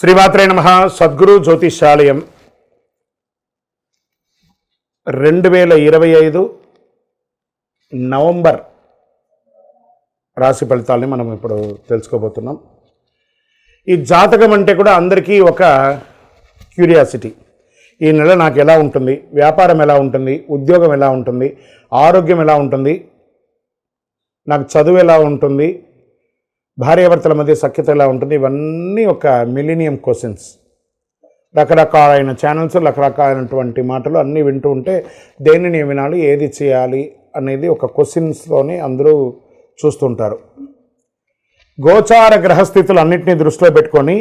శ్రీమాత్రే నమః. సద్గురు జ్యోతిష్యాలయం 2025 నవంబర్ రాశి ఫలితాలని మనం ఇప్పుడు తెలుసుకోబోతున్నాం. ఈ జాతకం అంటే కూడా అందరికీ ఒక క్యూరియాసిటీ. ఈ నెల నాకు ఎలా ఉంటుంది, వ్యాపారం ఎలా ఉంటుంది, ఉద్యోగం ఎలా ఉంటుంది, ఆరోగ్యం ఎలా ఉంటుంది, నాకు చదువు ఎలా ఉంటుంది, భార్యాభర్తల మధ్య సఖ్యత ఎలా ఉంటుంది, ఇవన్నీ ఒక మిలీనియం క్వశ్చన్స్. రకరకాలైన ఛానల్స్, రకరకాలైనటువంటి మాటలు అన్నీ వింటూ ఉంటే దేనిని వినాలి, ఏది చేయాలి అనేది ఒక క్వశ్చన్స్తోనే అందరూ చూస్తుంటారు. గోచార గ్రహస్థితులు అన్నింటినీ దృష్టిలో పెట్టుకొని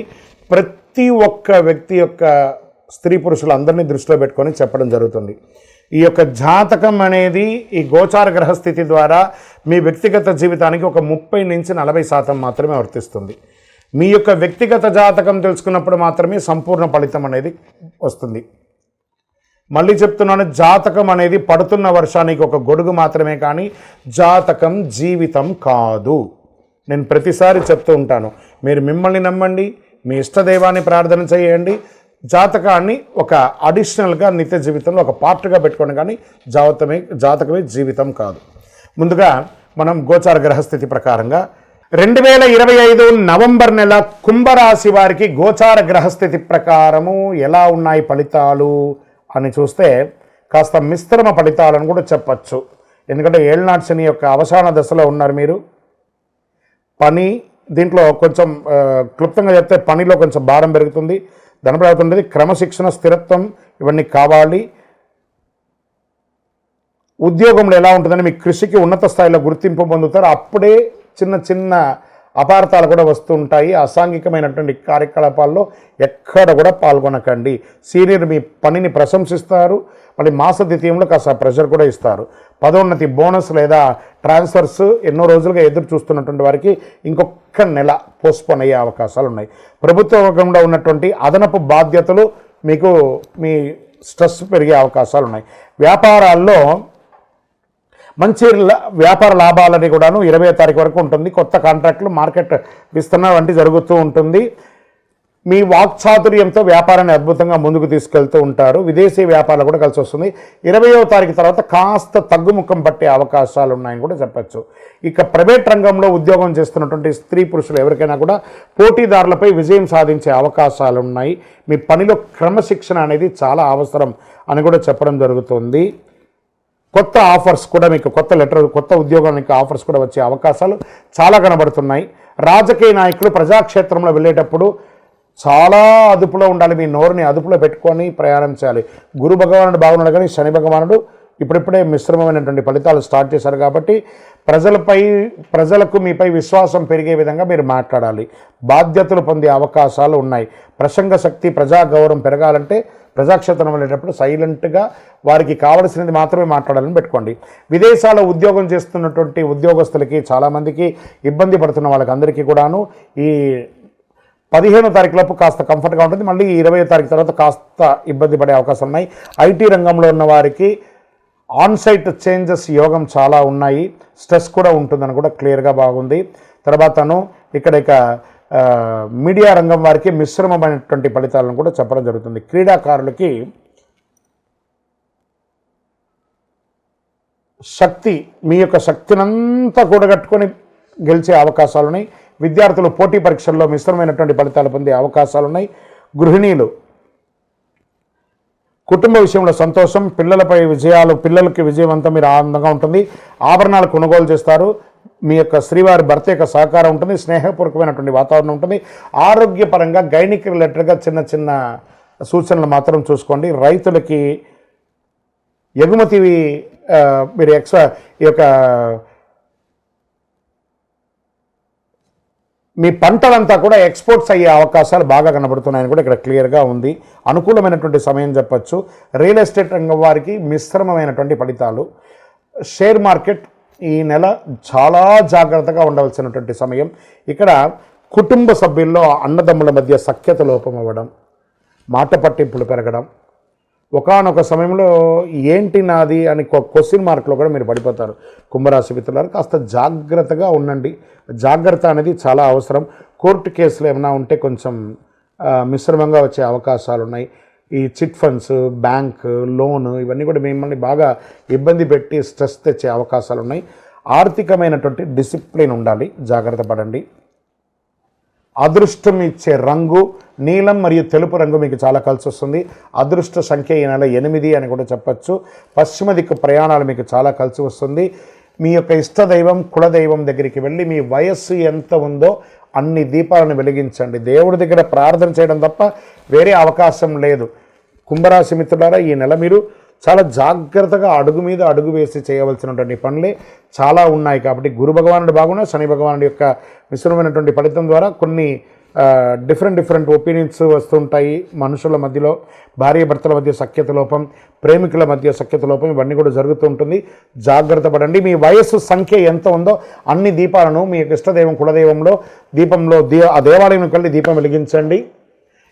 ప్రతి ఒక్క వ్యక్తి యొక్క స్త్రీ పురుషులు అందరినీ దృష్టిలో పెట్టుకొని చెప్పడం జరుగుతుంది. ఈ యొక్క జాతకం అనేది ఈ గోచార గ్రహస్థితి ద్వారా మీ వ్యక్తిగత జీవితానికి ఒక 30 నుంచి 40% మాత్రమే వర్తిస్తుంది. మీ యొక్క వ్యక్తిగత జాతకం తెలుసుకున్నప్పుడు మాత్రమే సంపూర్ణ ఫలితం అనేది వస్తుంది. మళ్ళీ చెప్తున్నాను, జాతకం అనేది పడుతున్న వర్షానికి ఒక గొడుగు మాత్రమే, కానీ జాతకం జీవితం కాదు. నేను ప్రతిసారి చెప్తూ ఉంటాను, మీరు మిమ్మల్ని నమ్మండి, మీ ఇష్టదైవాన్ని ప్రార్థన చేయండి, జాతకాన్ని ఒక అడిషనల్గా నిత్య జీవితంలో ఒక పార్ట్గా పెట్టుకోండి, కానీ జాతకమే జీవితం కాదు. ముందుగా మనం గోచార గ్రహస్థితి ప్రకారంగా 2025 నవంబర్ నెల కుంభరాశి వారికి గోచార గ్రహస్థితి ప్రకారము ఎలా ఉన్నాయి ఫలితాలు అని చూస్తే కాస్త మిశ్రమ ఫలితాలను కూడా చెప్పచ్చు. ఎందుకంటే ఏళ్నాటి శని యొక్క అవసాన దశలో ఉన్నారు మీరు. పని దీంట్లో కొంచెం క్లుప్తంగా చెప్తే పనిలో కొంచెం భారం పెరుగుతుంది, ధనప్రాప్తి, క్రమశిక్షణ, స్థిరత్వం ఇవన్నీ కావాలి. ఉద్యోగంలో ఎలా ఉంటుందని మీ కృషికి ఉన్నత స్థాయిలో గుర్తింపు పొందుతారు. అప్పుడే చిన్న చిన్న అపార్థాలు కూడా వస్తుంటాయి. అసాంఘికమైనటువంటి కార్యకలాపాల్లో ఎక్కడ కూడా పాల్గొనకండి. సీనియర్ మీ పనిని ప్రశంసిస్తారు, మళ్ళీ మాస ద్వితీయంలో కాస్త ప్రెషర్ కూడా ఇస్తారు. పదోన్నతి, బోనస్ లేదా ట్రాన్స్ఫర్స్ ఎన్నో రోజులుగా ఎదురు చూస్తున్నటువంటి వారికి ఇంకొక నెల పోస్ట్పోన్ అయ్యే అవకాశాలు ఉన్నాయి. ప్రభుత్వ వర్గంలో ఉన్నటువంటి అదనపు బాధ్యతలు మీకు మీ స్ట్రెస్ పెరిగే అవకాశాలు ఉన్నాయి. వ్యాపారాల్లో మంచి వ్యాపార లాభాలని కూడాను 20వ తారీఖు వరకు ఉంటుంది. కొత్త కాంట్రాక్టులు, మార్కెట్ విస్తరణ వంటి జరుగుతూ ఉంటుంది. మీ వాక్చాతుర్యంతో వ్యాపారాన్ని అద్భుతంగా ముందుకు తీసుకెళ్తూ ఉంటారు. విదేశీ వ్యాపారాలు కూడా కలిసి వస్తుంది. 20వ తారీఖు తర్వాత కాస్త తగ్గుముఖం పట్టే అవకాశాలు ఉన్నాయని కూడా చెప్పచ్చు. ఇక ప్రైవేట్ రంగంలో ఉద్యోగం చేస్తున్నటువంటి స్త్రీ పురుషులు ఎవరికైనా కూడా పోటీదారులపై విజయం సాధించే అవకాశాలు ఉన్నాయి. మీ పనిలో క్రమశిక్షణ అనేది చాలా అవసరం అని కూడా చెప్పడం జరుగుతుంది. కొత్త ఆఫర్స్ కూడా మీకు కొత్త ఉద్యోగానికి ఆఫర్స్ కూడా వచ్చే అవకాశాలు చాలా కనబడుతున్నాయి. రాజకీయ నాయకులు ప్రజాక్షేత్రంలో వెళ్ళేటప్పుడు చాలా అదుపులో ఉండాలి. మీ నోరుని అదుపులో పెట్టుకొని ప్రయాణం చేయాలి. గురు భగవానుడు బాగున్నాడు, కానీ శని భగవానుడు ఇప్పుడిప్పుడే మిశ్రమమైనటువంటి ఫలితాలు స్టార్ట్ చేశారు. కాబట్టి ప్రజలకు మీపై విశ్వాసం పెరిగే విధంగా మీరు మాట్లాడాలి. బాధ్యతలు పొందే అవకాశాలు ఉన్నాయి. ప్రసంగ శక్తి, ప్రజాగౌరవం పెరగాలంటే ప్రజాక్షేత్రం వెళ్ళేటప్పుడు సైలెంట్గా వారికి కావలసినది మాత్రమే మాట్లాడాలని పెట్టుకోండి. విదేశాల్లో ఉద్యోగం చేస్తున్నటువంటి ఉద్యోగస్తులకి చాలామందికి ఇబ్బంది పడుతున్న వాళ్ళకి అందరికీ కూడాను ఈ 15వ తారీఖులోపు కాస్త కంఫర్ట్గా ఉంటుంది. మళ్ళీ 20వ తారీఖు తర్వాత కాస్త ఇబ్బంది పడే అవకాశాలు ఉన్నాయి. ఐటీ రంగంలో ఉన్న వారికి ఆన్సైట్ చేంజెస్ యోగం చాలా ఉన్నాయి. స్ట్రెస్ కూడా ఉంటుందని కూడా క్లియర్గా బాగుంది. తర్వాతను ఇక మీడియా రంగం వారికి మిశ్రమమైనటువంటి ఫలితాలను కూడా చెప్పడం జరుగుతుంది. క్రీడాకారులకి మీ యొక్క శక్తినంతా కూడగట్టుకొని గెలిచే అవకాశాలున్నాయి. విద్యార్థులు పోటీ పరీక్షల్లో మిశ్రమైనటువంటి ఫలితాలు పొందే అవకాశాలున్నాయి. గృహిణీలు కుటుంబ విషయంలో సంతోషం, పిల్లలకి విజయవంతం, మీరు ఆనందంగా ఉంటుంది. ఆభరణాలు కొనుగోలు చేస్తారు. మీ యొక్క శ్రీవారి భర్త యొక్క సహకారం ఉంటుంది. స్నేహపూర్వకమైనటువంటి వాతావరణం ఉంటుంది. ఆరోగ్యపరంగా గైనిక్ రిలేటెడ్గా చిన్న చిన్న సూచనలు మాత్రం చూసుకోండి. రైతులకి ఎగుమతి మీరు ఈ యొక్క మీ పంటలంతా కూడా ఎక్స్పోర్ట్స్ అయ్యే అవకాశాలు బాగా కనబడుతున్నాయని కూడా ఇక్కడ క్లియర్గా ఉంది. అనుకూలమైనటువంటి సమయం చెప్పచ్చు. రియల్ ఎస్టేట్ రంగం వారికి మిశ్రమమైనటువంటి ఫలితాలు. షేర్ మార్కెట్ ఈ నెల చాలా జాగ్రత్తగా ఉండవలసినటువంటి సమయం. ఇక్కడ కుటుంబ సభ్యుల్లో అన్నదమ్ముల మధ్య సఖ్యత లోపం అవ్వడం, మాట పట్టింపులు పెరగడం, ఒకానొక సమయంలో ఏంటి నాది అని క్వశ్చన్ మార్క్లో కూడా మీరు పడిపోతారు. కుంభరాశి మిత్రులారు కాస్త జాగ్రత్తగా ఉండండి. జాగ్రత్త అనేది చాలా అవసరం. కోర్టు కేసులు ఏమైనా ఉంటే కొంచెం మిశ్రమంగా వచ్చే అవకాశాలు ఉన్నాయి. ఈ చిట్ ఫండ్స్, బ్యాంక్ లోన్ ఇవన్నీ కూడా మిమ్మల్ని బాగా ఇబ్బంది పెట్టి స్ట్రెస్ తెచ్చే అవకాశాలు ఉన్నాయి. ఆర్థికమైనటువంటి డిసిప్లిన్ ఉండాలి, జాగ్రత్త పడండి. అదృష్టం ఇచ్చే రంగు నీలం మరియు తెలుపు రంగు మీకు చాలా కలిసి వస్తుంది. అదృష్ట సంఖ్య ఈ నెల 8 అని కూడా చెప్పచ్చు. పశ్చిమ దిక్కు ప్రయాణాలు మీకు చాలా కలిసి వస్తుంది. మీ యొక్క ఇష్టదైవం కులదైవం దగ్గరికి వెళ్ళి మీ వయస్సు ఎంత ఉందో అన్ని దీపాలను వెలిగించండి. దేవుడి దగ్గర ప్రార్థన చేయడం తప్ప వేరే అవకాశం లేదు. కుంభరాశి మిత్రులారా, ఈ నెల మీరు చాలా జాగ్రత్తగా అడుగు మీద అడుగు వేసి చేయవలసినటువంటి పనులే చాలా ఉన్నాయి. కాబట్టి గురు భగవానుడు బాగున్నా, శని భగవానుడి యొక్క మిశ్రమైనటువంటి ఫలితం ద్వారా కొన్ని డిఫరెంట్ ఒపీనియన్స్ వస్తుంటాయి. మనుషుల మధ్యలో భార్య భర్తల మధ్య సఖ్యత లోపం, ప్రేమికుల మధ్య సఖ్యత లోపం ఇవన్నీ కూడా జరుగుతూ ఉంటుంది. జాగ్రత్త పడండి. మీ వయస్సు సంఖ్య ఎంత ఉందో అన్ని దీపాలను మీ యొక్క ఇష్టదైవం కులదైవంలో దీపంలో ఆ దేవాలయంకి వెళ్ళి దీపం వెలిగించండి.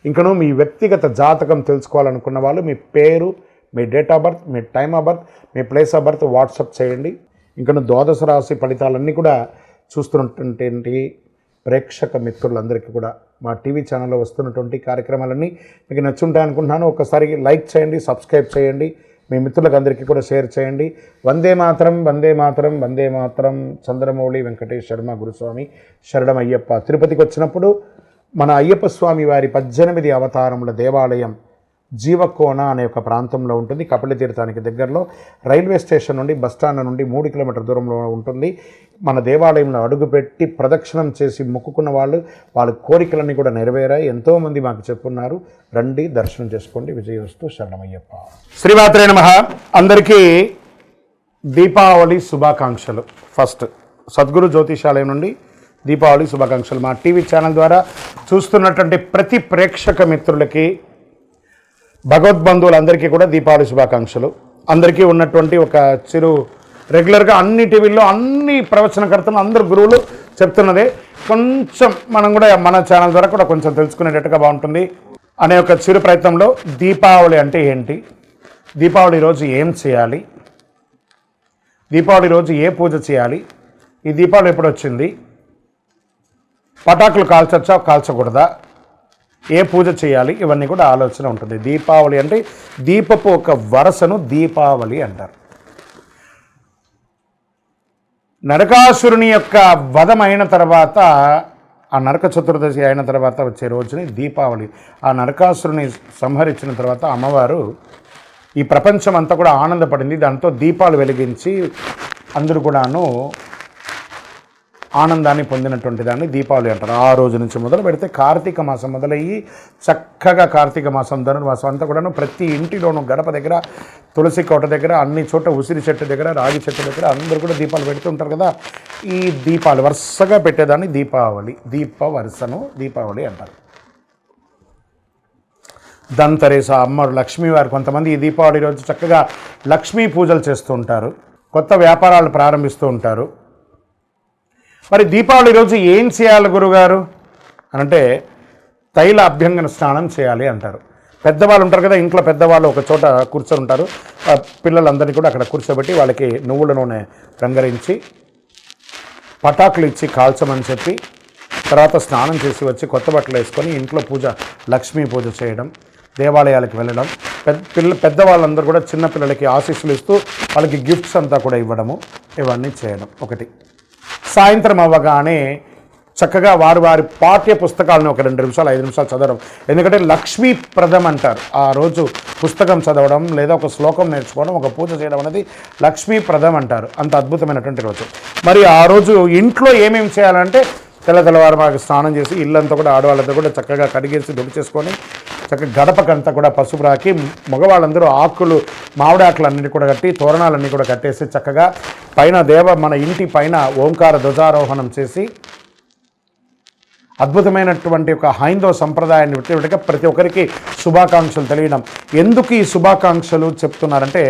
ఇంకను మీ వ్యక్తిగత జాతకం తెలుసుకోవాలనుకున్న వాళ్ళు మీ పేరు, మీ డేట్ ఆఫ్ బర్త్, మీ టైమ్ ఆఫ్ బర్త్, మీ ప్లేస్ ఆఫ్ బర్త్ వాట్సాప్ చేయండి. ఇంకను ద్వాదశ రాశి ఫలితాలన్నీ కూడా చూస్తున్నటువంటి ప్రేక్షక మిత్రులందరికీ కూడా మా టీవీ ఛానల్లో వస్తున్నటువంటి కార్యక్రమాలన్నీ మీకు నచ్చుంటాయనుకుంటున్నాను. ఒకసారి లైక్ చేయండి, సబ్స్క్రైబ్ చేయండి, మీ మిత్రులకు అందరికీ కూడా షేర్ చేయండి. వందే మాతరం, వందే మాతరం, వందే మాతరం. చంద్రమౌళి వెంకటేష్ శర్మ గురుస్వామి శరణం అయ్యప్ప. తిరుపతికి వచ్చినప్పుడు మన అయ్యప్ప స్వామి వారి 18 అవతారముల దేవాలయం జీవకోన అనే ఒక ప్రాంతంలో ఉంటుంది. కపిలతీర్థానికి దగ్గరలో రైల్వే స్టేషన్ నుండి బస్టాండ్ నుండి 3 కిలోమీటర్ల దూరంలో ఉంటుంది. మన దేవాలయంలో అడుగుపెట్టి ప్రదక్షిణం చేసి మొక్కుకున్న వాళ్ళ కోరికలన్నీ కూడా నెరవేరాయి. ఎంతోమంది మాకు చెప్పున్నారు. రండి, దర్శనం చేసుకోండి. విజయవస్తు. శరణమయ్యప్ప. శ్రీమాత్రే నమః. అందరికీ దీపావళి శుభాకాంక్షలు. ఫస్ట్ సద్గురు జ్యోతిషాలయం నుండి దీపావళి శుభాకాంక్షలు. మా టీవీ ఛానల్ ద్వారా చూస్తున్నటువంటి ప్రతి ప్రేక్షక మిత్రులకి, భగవద్బంధువులందరికీ కూడా దీపావళి శుభాకాంక్షలు. అందరికీ ఉన్నటువంటి ఒక చిరు రెగ్యులర్గా అన్ని టీవీల్లో అన్ని ప్రవచనకర్తలు అందరు గురువులు చెప్తున్నదే, కొంచెం మనం కూడా మన ఛానల్ ద్వారా కూడా కొంచెం తెలుసుకునేటట్టుగా బాగుంటుంది అనే ఒక చిరు ప్రయత్నంలో దీపావళి అంటే ఏంటి, దీపావళి రోజు ఏం చేయాలి, దీపావళి రోజు ఏ పూజ చేయాలి, ఈ దీపావళి ఎప్పుడు వచ్చింది, పటాకులు కాల్చొచ్చా కాల్చకూడదా, ఏ పూజ చేయాలి, ఇవన్నీ కూడా ఆలోచన ఉంటుంది. దీపావళి అంటే దీపపు ఒక వరసను దీపావళి అంటారు. నరకాసురుని యొక్క వధం అయిన తర్వాత, ఆ నరక చతుర్దశి అయిన తర్వాత వచ్చే రోజుని దీపావళి. ఆ నరకాసురుని సంహరించిన తర్వాత అమ్మవారు ఈ ప్రపంచం అంతా కూడా ఆనందపడింది. దాంతో దీపాలు వెలిగించి అందరూ కూడాను ఆనందాన్ని పొందినటువంటి దాన్ని దీపావళి అంటారు. ఆ రోజు నుంచి మొదలు పెడితే కార్తీక మాసం మొదలయ్యి చక్కగా కార్తీక మాసం, ధనుర్మాసం అంతా కూడాను ప్రతి ఇంటిలోనూ గడప దగ్గర, తులసి కోట దగ్గర, అన్ని చోట ఉసిరి చెట్టు దగ్గర, రాగి చెట్టు దగ్గర అందరూ కూడా దీపాలు పెడుతుంటారు కదా. ఈ దీపాలు వరుసగా పెట్టేదాన్ని దీపావళి, దీప వరుసను దీపావళి అంటారు. ధన్తెరస్ అమ్మవారు లక్ష్మీవారు కొంతమంది ఈ దీపావళి రోజు చక్కగా లక్ష్మీ పూజలు చేస్తూ ఉంటారు, కొత్త వ్యాపారాలు ప్రారంభిస్తూ ఉంటారు. మరి దీపావళి రోజు ఏం చేయాలి గురుగారు అని అంటే తైల అభ్యంగన స్నానం చేయాలి అంటారు. పెద్దవాళ్ళు ఉంటారు కదా, ఇంట్లో పెద్దవాళ్ళు ఒక చోట కూర్చొని ఉంటారు. పిల్లలందరినీ కూడా అక్కడ కూర్చోబెట్టి వాళ్ళకి నువ్వుల నూనె రంగరించి పటాకులు ఇచ్చి కాల్చమని చెప్పి, తర్వాత స్నానం చేసి వచ్చి కొత్త బట్టలు వేసుకొని ఇంట్లో పూజ, లక్ష్మీ పూజ చేయడం, దేవాలయాలకు వెళ్ళడం, పెద్దవాళ్ళందరూ కూడా చిన్నపిల్లలకి ఆశీస్సులు ఇస్తూ వాళ్ళకి గిఫ్ట్స్ అంతా కూడా ఇవ్వడము, ఇవన్నీ చేయడం. ఒకటి, సాయంత్రం అవ్వగానే చక్కగా వారి పాఠ్య పుస్తకాలను ఒక 2 నిమిషాలు 5 నిమిషాలు చదవడం. ఎందుకంటే లక్ష్మీప్రదం అంటారు. ఆ రోజు పుస్తకం చదవడం లేదా ఒక శ్లోకం నేర్చుకోవడం, ఒక పూజ చేయడం అనేది లక్ష్మీప్రదం అంటారు. అంత అద్భుతమైనటువంటి రోజు. మరి ఆ రోజు ఇంట్లో ఏమేమి చేయాలంటే తెల్లవారు మాకు స్నానం చేసి ఇల్లంతా కూడా ఆడవాళ్ళంతా కూడా చక్కగా కడిగేసి దొడ్డు చేసుకొని చక్కగా గడపకంతా కూడా పసుపు రాకి, మగవాళ్ళందరూ ఆకులు, మామిడి ఆకులన్నీ కూడా కట్టి, తోరణాలన్నీ కూడా కట్టేసి చక్కగా పైన మన ఇంటి పైన ఓంకార ధ్వజారోహణం చేసి అద్భుతమైనటువంటి ఒక హైందవ సంప్రదాయాన్ని విట్టగా ప్రతి ఒక్కరికి శుభాకాంక్షలు తెలియడం. ఎందుకు ఈ శుభాకాంక్షలు చెప్తున్నారంటే,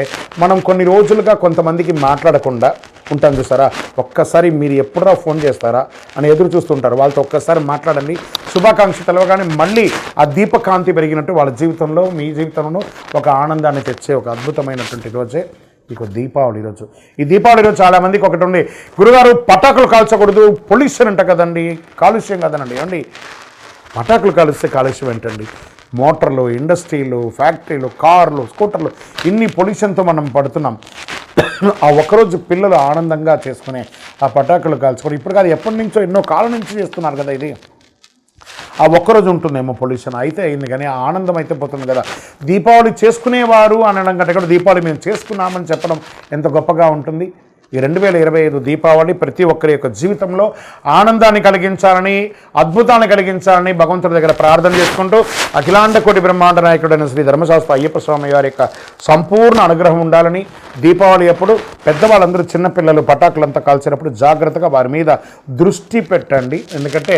మనం కొన్ని రోజులుగా కొంతమందికి మాట్లాడకుండా ఉంటాం చూసారా, ఒక్కసారి మీరు ఎప్పుడరా ఫోన్ చేస్తారా అని ఎదురు చూస్తుంటారు. వాళ్ళతో ఒక్కసారి మాట్లాడండి. శుభాకాంక్ష తెలవగానే మళ్ళీ ఆ దీపకాంతి పెరిగినట్టు వాళ్ళ జీవితంలో, మీ జీవితంలో ఒక ఆనందాన్ని తెచ్చే ఒక అద్భుతమైనటువంటి రోజే మీకు దీపావళి రోజు. ఈ దీపావళి రోజు చాలామందికి ఒకటి ఉంది, గురుగారు పటాకులు కాల్చకూడదు, పొల్యూషన్ అంట కదండి, కాలుష్యం కదనండి. ఏమండి, పటాకులు కాలుస్తే కాలుష్యం ఏంటండి? మోటార్లు, ఇండస్ట్రీలు, ఫ్యాక్టరీలు, కార్లు, స్కూటర్లు, ఇన్ని పొల్యూషన్తో మనం పడుతున్నాం. ఆ ఒక్కరోజు పిల్లలు ఆనందంగా చేసుకునే ఆ పటాకులు కాల్చుకొని, ఇప్పుడు కాదు ఎప్పటి నుంచో ఎన్నో కాలం నుంచి చేస్తున్నారు కదా. ఇది ఆ ఒక్కరోజు ఉంటుందేమో పొల్యూషన్, అయితే అయింది కానీ ఆనందం అయితే పోతుంది కదా. దీపావళి చేసుకునేవారు అనడం కంటే కూడా దీపావళి మేము చేసుకున్నామని చెప్పడం ఎంత గొప్పగా ఉంటుంది. ఈ 2025 దీపావళి ప్రతి ఒక్కరి యొక్క జీవితంలో ఆనందాన్ని కలిగించాలని, అద్భుతాన్ని కలిగించాలని భగవంతుడి దగ్గర ప్రార్థన చేసుకుంటూ అఖిలాండ కోటి బ్రహ్మాండ నాయకుడైన శ్రీ ధర్మశాస్త్ర అయ్యప్ప స్వామి వారి యొక్క సంపూర్ణ అనుగ్రహం ఉండాలని, దీపావళి అప్పుడు పెద్దవాళ్ళందరూ చిన్నపిల్లలు పటాకులంతా కాల్చినప్పుడు జాగ్రత్తగా వారి మీద దృష్టి పెట్టండి. ఎందుకంటే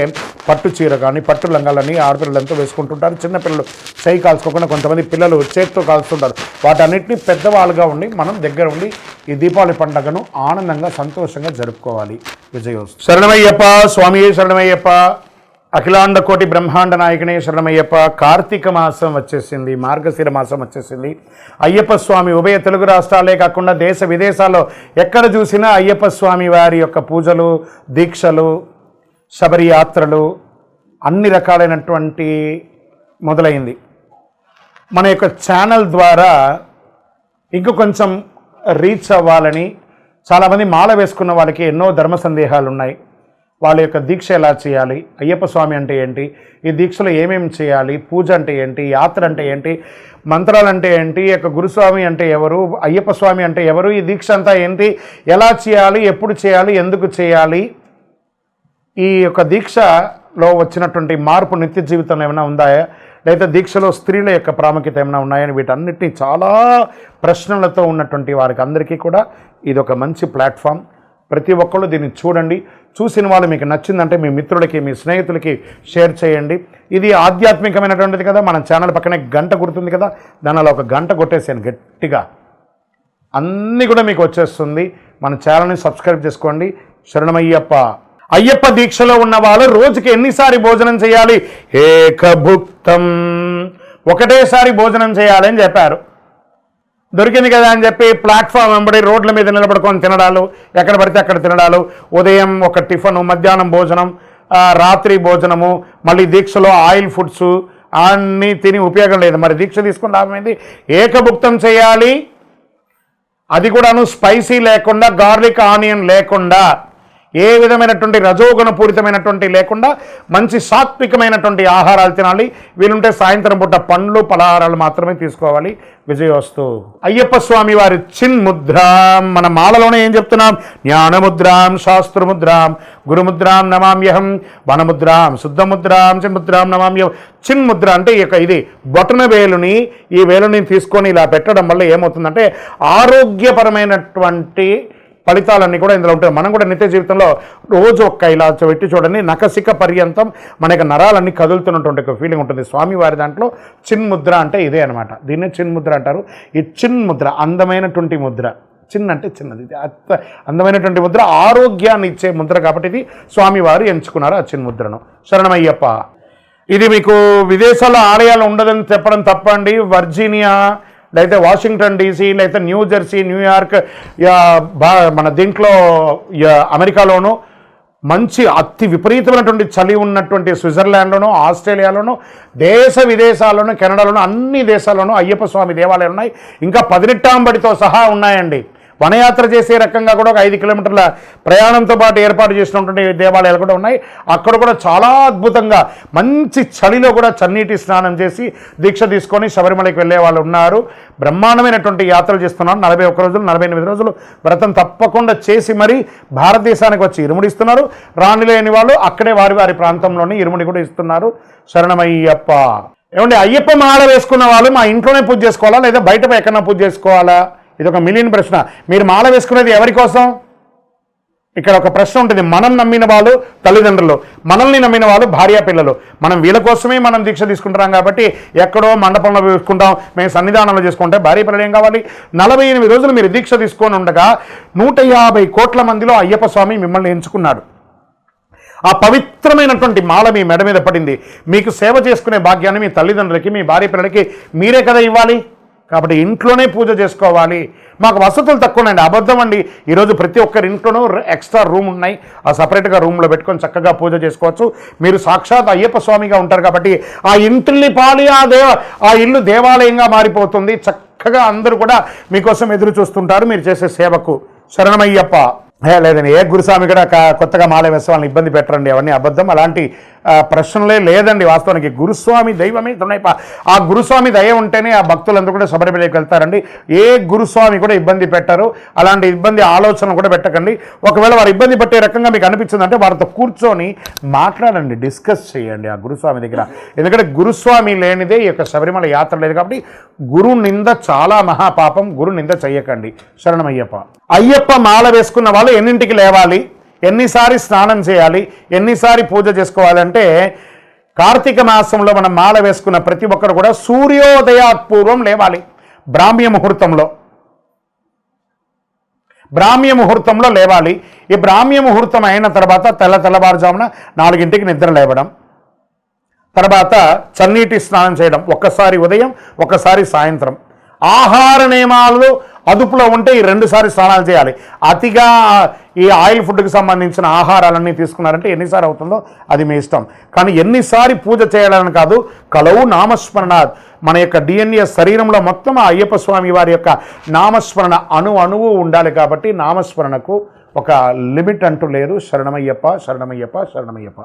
పట్టు చీర కానీ పట్టు లంగాలని ఆడపిల్లలు ఎంతో వేసుకుంటుంటారు. చిన్నపిల్లలు చేయి కాల్చుకోకుండా కొంతమంది పిల్లలు చేతితో కాల్చుతుంటారు. వాటన్నిటిని పెద్దవాళ్ళుగా ఉండి మనం దగ్గర ఉండి ఈ దీపావళి పండుగను ఆనందంగా సంతోషంగా జరుపుకోవాలి. విజయోస్తు. శరణమయ్యప్ప స్వామి, శరణమయ్యప్ప. అఖిలాండ కోటి బ్రహ్మాండ నాయకునే శరణమయ్యప్ప. కార్తీక మాసం వచ్చేసింది, మార్గశిర మాసం వచ్చేసింది. అయ్యప్ప స్వామి ఉభయ తెలుగు రాష్ట్రాలే కాకుండా దేశ విదేశాల్లో ఎక్కడ చూసినా అయ్యప్ప స్వామి వారి యొక్క పూజలు, దీక్షలు, శబరి యాత్రలు అన్ని రకాలైనటువంటి మొదలైంది. మన యొక్క ఛానల్ ద్వారా ఇంక కొంచెం రీచ్ అవ్వాలని, చాలామంది మాల వేసుకున్న వాళ్ళకి ఎన్నో ధర్మ సందేహాలు ఉన్నాయి. వాళ్ళ యొక్క దీక్ష ఎలా చేయాలి, అయ్యప్ప స్వామి అంటే ఏంటి, ఈ దీక్షలో ఏమేమి చేయాలి, పూజ అంటే ఏంటి, యాత్ర అంటే ఏంటి, మంత్రాలు అంటే ఏంటి, యొక్క గురుస్వామి అంటే ఎవరు, అయ్యప్ప స్వామి అంటే ఎవరు, ఈ దీక్ష అంతా ఏంటి, ఎలా చేయాలి, ఎప్పుడు చేయాలి, ఎందుకు చేయాలి, ఈ యొక్క దీక్షలో వచ్చినటువంటి మార్పు నిత్య జీవితంలో ఏమైనా ఉందా, లేదా దీక్షలో స్త్రీల యొక్క ప్రాముఖ్యత ఏమైనా ఉన్నాయని వీటన్నిటినీ చాలా ప్రశ్నలతో ఉన్నటువంటి వారికి అందరికీ కూడా ఇది ఒక మంచి ప్లాట్ఫామ్. ప్రతి ఒక్కళ్ళు దీన్ని చూడండి. చూసిన వాళ్ళు మీకు నచ్చిందంటే మీ మిత్రులకి, మీ స్నేహితులకి షేర్ చేయండి. ఇది ఆధ్యాత్మికమైనటువంటిది కదా. మన ఛానల్ పక్కనే గంట గుర్తుంది కదా, దానిలో ఒక గంట కొట్టేసాను గట్టిగా, అన్నీ కూడా మీకు వచ్చేస్తుంది. మన ఛానల్ని సబ్స్క్రైబ్ చేసుకోండి. శరణమయ్యప్ప. అయ్యప్ప దీక్షలో ఉన్న వాళ్ళు రోజుకి ఎన్నిసారి భోజనం చేయాలి? ఏకభుక్తం, ఒకటేసారి భోజనం చేయాలి అని చెప్పారు. దొరికింది కదా అని చెప్పి ప్లాట్ఫామ్ వెంబడి రోడ్ల మీద నిలబడుకొని తినడాలు, ఎక్కడ పడితే అక్కడ తినడాలు, ఉదయం ఒక టిఫను, మధ్యాహ్నం భోజనం, రాత్రి భోజనము, మళ్ళీ దీక్షలో ఆయిల్ ఫుడ్స్ అన్నీ తిని ఉపయోగం లేదు. మరి దీక్ష తీసుకుని లాభమైంది. ఏకభుక్తం చేయాలి, అది కూడాను స్పైసీ లేకుండా, గార్లిక్ ఆనియన్ లేకుండా, ఏ విధమైనటువంటి రజోగుణ పూరితమైనటువంటి లేకుండా మంచి సాత్వికమైనటువంటి ఆహారాలు తినాలి. వీలుంటే సాయంత్రం పూట పండ్లు, పలహారాలు మాత్రమే తీసుకోవాలి. విజయోస్తు. అయ్యప్ప స్వామి వారి చిన్ముద్రాం, మన మాలలోనే ఏం చెప్తున్నాం? జ్ఞానముద్రాం, శాస్త్రముద్రాం, గురుముద్రాం నమామ్యహం, వనముద్రాం, శుద్ధముద్రాం, చిన్ముద్రాం నమామ్యహం. చిన్ముద్ర అంటే ఇది బొటన వేలుని, ఈ వేలుని తీసుకొని ఇలా పెట్టడం వల్ల ఏమవుతుందంటే ఆరోగ్యపరమైనటువంటి ఫలితాలన్నీ కూడా ఇందులో ఉంటాయి. మనం కూడా నిత్య జీవితంలో రోజు ఒక్క ఇలా పెట్టి చూడండి, నఖశిఖ పర్యంతం మనకి నరాలన్నీ కదులుతున్నటువంటి ఒక ఫీలింగ్ ఉంటుంది. స్వామివారి దాంట్లో చిన్ముద్ర అంటే ఇదే అనమాట. దీన్నే చిన్ముద్ర అంటారు. ఈ చిన్ముద్ర అందమైనటువంటి ముద్ర, చిన్న అంటే చిన్నది, అందమైనటువంటి ముద్ర, ఆరోగ్యాన్ని ఇచ్చే ముద్ర కాబట్టి ఇది స్వామివారు ఎంచుకున్నారు ఆ చిన్ముద్రను. శరణమయ్యప్ప. ఇది మీకు విదేశాల్లో ఆలయాలు ఉండదని చెప్పడం తప్పండి. వర్జీనియా, లేకపోతే వాషింగ్టన్ డీసీ, లేకపోతే న్యూజెర్సీ, న్యూయార్క్, మన దీంట్లో అమెరికాలోనూ మంచి అతి విపరీతమైనటువంటి చలి ఉన్నటువంటి స్విట్జర్లాండ్లోనూ, ఆస్ట్రేలియాలోనూ, దేశ విదేశాల్లోనూ, కెనడాలోనూ, అన్ని దేశాల్లోనూ అయ్యప్ప స్వామి దేవాలయాలు ఉన్నాయి. ఇంకా 18 సహా ఉన్నాయండి. వనయాత్ర చేసే రకంగా కూడా ఒక 5 కిలోమీటర్ల ప్రయాణంతో పాటు ఏర్పాటు చేసినటువంటి దేవాలయాలు కూడా ఉన్నాయి. అక్కడ కూడా చాలా అద్భుతంగా మంచి చలిలో కూడా చన్నీటి స్నానం చేసి దీక్ష తీసుకొని శబరిమలకి వెళ్ళే వాళ్ళు ఉన్నారు. బ్రహ్మాండమైనటువంటి యాత్రలు చేస్తున్నారు. 41 రోజులు, 48 రోజులు వ్రతం తప్పకుండా చేసి మరీ భారతదేశానికి వచ్చి ఇరుముడి ఇస్తున్నారు. రానిలేని వాళ్ళు అక్కడే వారి వారి ప్రాంతంలోనే ఇరుముడి కూడా ఇస్తున్నారు. శరణమయ్యప్ప. ఏమంటే అయ్యప్ప మాల వేసుకున్న వాళ్ళు మా ఇంట్లోనే పూజ చేసుకోవాలా, లేదా బయట ఎక్కడన్నా పూజ చేసుకోవాలా? ఇది ఒక మిలియన్ ప్రశ్న. మీరు మాల వేసుకునేది ఎవరి కోసం? ఇక్కడ ఒక ప్రశ్న ఉంటుంది. మనం నమ్మిన వాళ్ళు తల్లిదండ్రులు, మనల్ని నమ్మిన వాళ్ళు భార్యా పిల్లలు. మనం వీళ్ళ కోసమే మనం దీక్ష తీసుకుంటున్నాం కాబట్టి ఎక్కడో మండపంలో వేసుకుంటాం, మేము సన్నిధానంలో చేసుకుంటే భార్య పిల్లలు ఏం కావాలి? 48 రోజులు మీరు దీక్ష తీసుకొని ఉండగా 150 కోట్ల మందిలో అయ్యప్ప స్వామి మిమ్మల్ని ఎంచుకున్నాడు. ఆ పవిత్రమైనటువంటి మాల మీ మెడ మీద పడింది. మీకు సేవ చేసుకునే భాగ్యాన్ని మీ తల్లిదండ్రులకి, మీ భార్య పిల్లలకి మీరే కదా ఇవ్వాలి. కాబట్టి ఇంట్లోనే పూజ చేసుకోవాలి. మాకు వసతులు తక్కువ ఉన్నాయండి, అబద్ధం అండి. ఈరోజు ప్రతి ఒక్కరి ఇంట్లోనూ ఎక్స్ట్రా రూమ్ ఉన్నాయి, ఆ సపరేట్గా రూమ్లో పెట్టుకొని చక్కగా పూజ చేసుకోవచ్చు. మీరు సాక్షాత్ అయ్యప్ప స్వామిగా ఉంటారు కాబట్టి ఆ ఇంటిల్ని పాలి ఆ ఇల్లు దేవాలయంగా మారిపోతుంది. చక్కగా అందరూ కూడా మీకోసం ఎదురు చూస్తుంటారు మీరు చేసే సేవకు. శరణమయ్యప్ప. లేదండి, ఏ గురుస్వామి కూడా కొత్తగా మాల వేసే వాళ్ళని ఇబ్బంది పెట్టరండి, అవన్నీ అబద్ధం. అలాంటి ప్రశ్నలే లేదండి. వాస్తవానికి గురుస్వామి దైవమే తునైప. ఆ గురుస్వామి దయ ఉంటేనే ఆ భక్తులందరూ కూడా శబరిమలకి వెళ్తారండి. ఏ గురుస్వామి కూడా ఇబ్బంది పెట్టరు. అలాంటి ఇబ్బంది ఆలోచన కూడా పెట్టకండి. ఒకవేళ వారు ఇబ్బంది పెట్టే రకంగా మీకు అనిపించిందంటే వారితో కూర్చొని మాట్లాడండి, డిస్కస్ చేయండి ఆ గురుస్వామి దగ్గర. ఎందుకంటే గురుస్వామి లేనిదే ఈ యొక్క శబరిమల యాత్ర లేదు. కాబట్టి గురు నింద చాలా మహాపాపం, గురు నింద చెయ్యకండి. శరణమయ్యప్ప. అయ్యప్ప మాల వేసుకున్న వాళ్ళు ఎన్నింటికి లేవాలి, ఎన్నిసారి స్నానం చేయాలి, ఎన్నిసారి పూజ చేసుకోవాలంటే కార్తీక మాసంలో మనం మాల వేసుకున్న ప్రతి ఒక్కరు కూడా సూర్యోదయాత్పూర్వం లేవాలి. బ్రాహ్మ్య ముహూర్తంలో లేవాలి. ఈ బ్రాహ్మ్య ముహూర్తం అయిన తర్వాత తెల్లవారుజామున 4 నిద్ర లేవడం, తర్వాత చన్నీటి స్నానం చేయడం, ఒక్కసారి ఉదయం ఒక్కసారి సాయంత్రం. ఆహార నియమాలు అదుపులో ఉంటే ఈ 2 సార్లు స్నానాలు చేయాలి. అతిగా ఈ ఆయిల్ ఫుడ్కి సంబంధించిన ఆహారాలన్నీ తీసుకున్నారంటే ఎన్నిసార్లు అవుతుందో అది మీ ఇష్టం. కానీ ఎన్నిసారి పూజ చేయాలని కాదు, కలవు నామస్మరణ. మన యొక్క DNA శరీరంలో మొత్తం ఆ అయ్యప్ప స్వామి వారి యొక్క నామస్మరణ అణువు ఉండాలి. కాబట్టి నామస్మరణకు ఒక లిమిట్ అంటూ లేదు. శరణమయ్యప్ప, శరణమయ్యప్ప, శరణమయ్యప్ప.